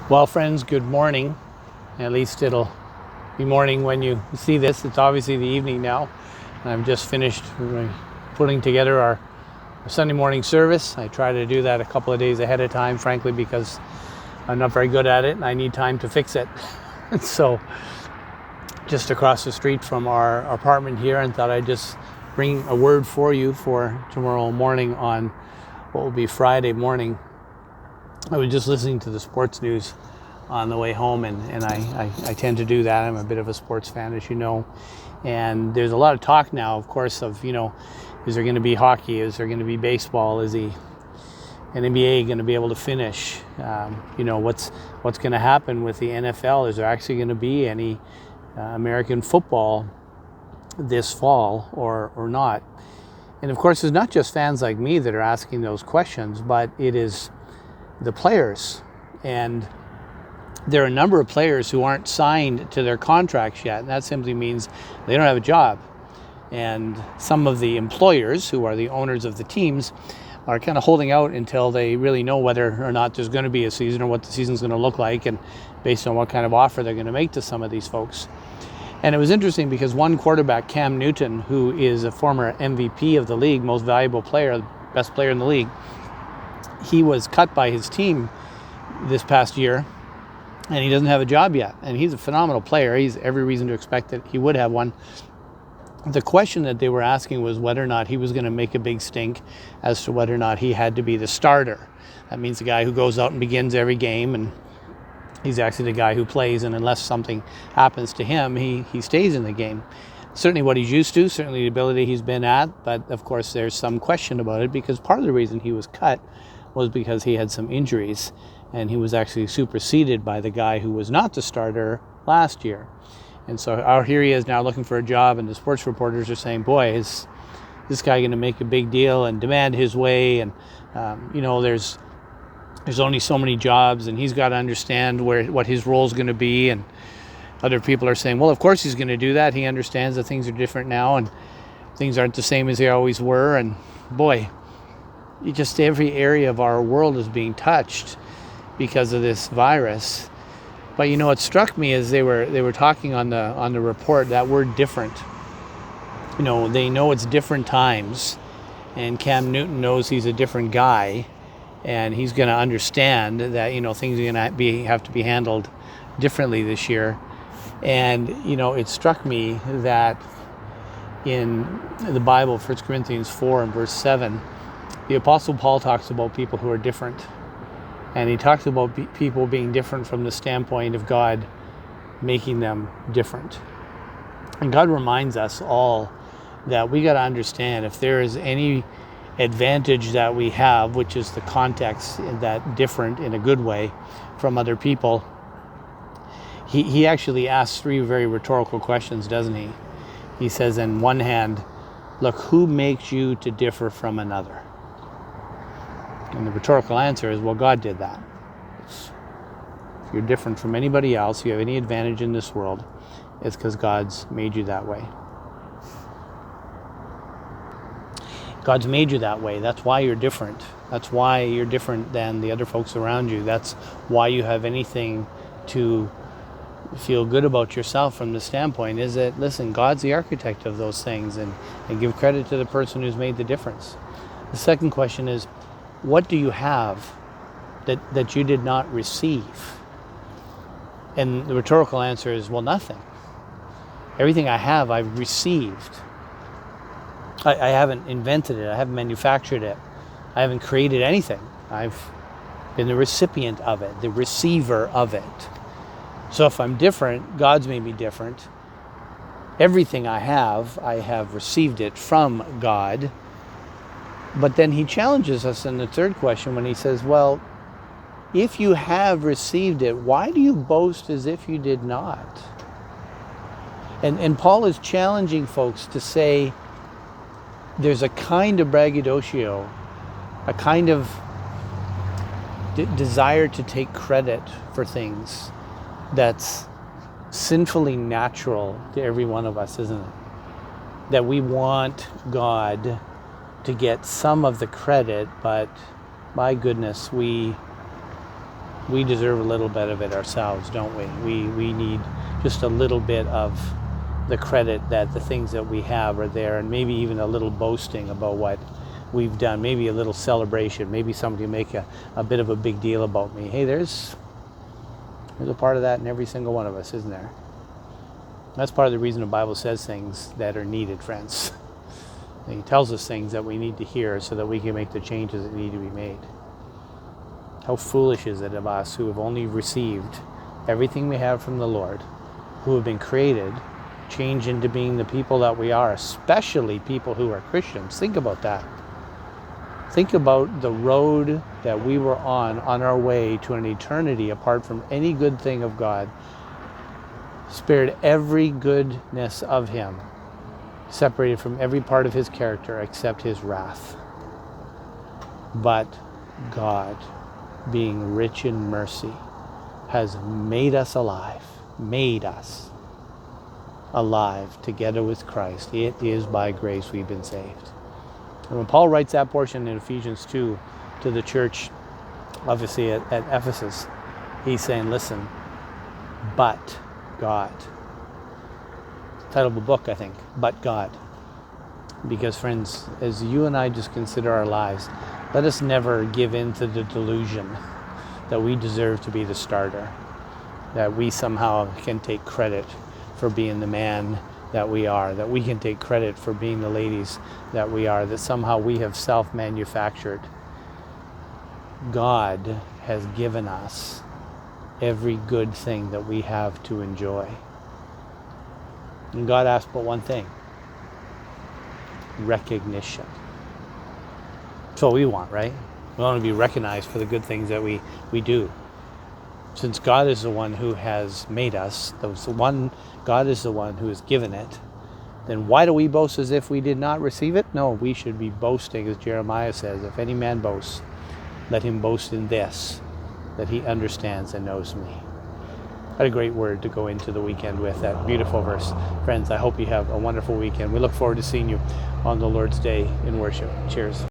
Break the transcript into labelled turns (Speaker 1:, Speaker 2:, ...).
Speaker 1: Well, friends, good morning. At least it'll be morning when you see this. It's obviously the evening now. I've just finished putting together our Sunday morning service. I try to do that a couple of days ahead of time, frankly, because I'm not very good at it and I need time to fix it. So just across the street from our apartment here, and thought I'd just bring a word for you for tomorrow morning on what will be Friday morning. I was just listening to the sports news on the way home, and I tend to do that. I'm a bit of a sports fan, as you know. And there's a lot of talk now, of course, of, is there going to be hockey? Is there going to be baseball? Is the NBA going to be able to finish? What's going to happen with the NFL? Is there actually going to be any American football this fall or not? And of course, it's not just fans like me that are asking those questions, but it is the players. And there are a number of players who aren't signed to their contracts yet, and that simply means they don't have a job. And some of the employers, who are the owners of the teams, are kind of holding out until they really know whether or not there's going to be a season or what the season's going to look like, and based on what kind of offer they're going to make to some of these folks. And it was interesting because one quarterback, Cam Newton, who is a former MVP of the league, most valuable player, best player in the league, he was cut by his team this past year, and he doesn't have a job yet. And he's a phenomenal player. He's every reason to expect that he would have one. The question that they were asking was whether or not he was going to make a big stink as to whether or not he had to be the starter. That means the guy who goes out and begins every game, and he's actually the guy who plays, and unless something happens to him, he stays in the game. Certainly what he's used to, certainly the ability he's been at, but of course there's some question about it, because part of the reason he was cut was because he had some injuries, and he was actually superseded by the guy who was not the starter last year. And so out here he is now looking for a job, and the sports reporters are saying, boy, is this guy going to make a big deal and demand his way? And there's only so many jobs, and he's got to understand what his role is going to be. And other people are saying, well, of course he's going to do that. He understands that things are different now and things aren't the same as they always were. And boy, just every area of our world is being touched because of this virus. But what struck me is they were talking on the report, that word different. They know it's different times, and Cam Newton knows he's a different guy, and he's going to understand that things are going to have to be handled differently this year. And it struck me that in the Bible, 1 Corinthians 4 and verse 7, the Apostle Paul talks about people who are different. And he talks about people being different from the standpoint of God making them different. And God reminds us all that we got to understand, if there is any advantage that we have, which is the context that different in a good way from other people, he actually asks three very rhetorical questions, doesn't he? He says, in one hand, look, who makes you to differ from another? And the rhetorical answer is, well, God did that. If you're different from anybody else, you have any advantage in this world, it's because God's made you that way. God's made you that way. That's why you're different. That's why you're different than the other folks around you. That's why you have anything to feel good about yourself from the standpoint is that, listen, God's the architect of those things, and give credit to the person who's made the difference. The second question is, what do you have that you did not receive? And the rhetorical answer is, well, nothing. Everything I have, I've received. I haven't invented it. I haven't manufactured it. I haven't created anything. I've been the recipient of it, the receiver of it. So if I'm different, God's made me different. Everything I have received it from God. But then he challenges us in the third question when he says, well, if you have received it, why do you boast as if you did not? And Paul is challenging folks to say there's a kind of braggadocio, a kind of desire to take credit for things that's sinfully natural to every one of us, isn't it? That we want God to get some of the credit, but my goodness, we we deserve a little bit of it ourselves, don't we? We need just a little bit of the credit that the things that we have are there, and maybe even a little boasting about what we've done, maybe a little celebration, maybe somebody make a bit of a big deal about me. Hey, there's a part of that in every single one of us, isn't there? That's part of the reason the Bible says things that are needed, friends. He tells us things that we need to hear so that we can make the changes that need to be made. How foolish is it of us who have only received everything we have from the Lord, who have been created, changed into being the people that we are, especially people who are Christians. Think about that. Think about the road that we were on our way to an eternity apart from any good thing of God, spared every goodness of him, separated from every part of his character except his wrath. But God, being rich in mercy, has made us alive together with Christ. It is by grace we've been saved. And when Paul writes that portion in Ephesians 2 to the church, obviously at Ephesus, he's saying, listen, but God. Title of a book, I think, But God. Because friends, as you and I just consider our lives, let us never give in to the delusion that we deserve to be the starter, that we somehow can take credit for being the man that we are, that we can take credit for being the ladies that we are, that somehow we have self-manufactured. God has given us every good thing that we have to enjoy. And God asks but one thing: recognition. That's what we want, right? We want to be recognized for the good things that we do. Since God is the one who has made us, God is the one who has given it, then why do we boast as if we did not receive it? No, we should be boasting, as Jeremiah says, if any man boasts, let him boast in this, that he understands and knows me. What a great word to go into the weekend with, that beautiful verse. Friends, I hope you have a wonderful weekend. We look forward to seeing you on the Lord's Day in worship. Cheers.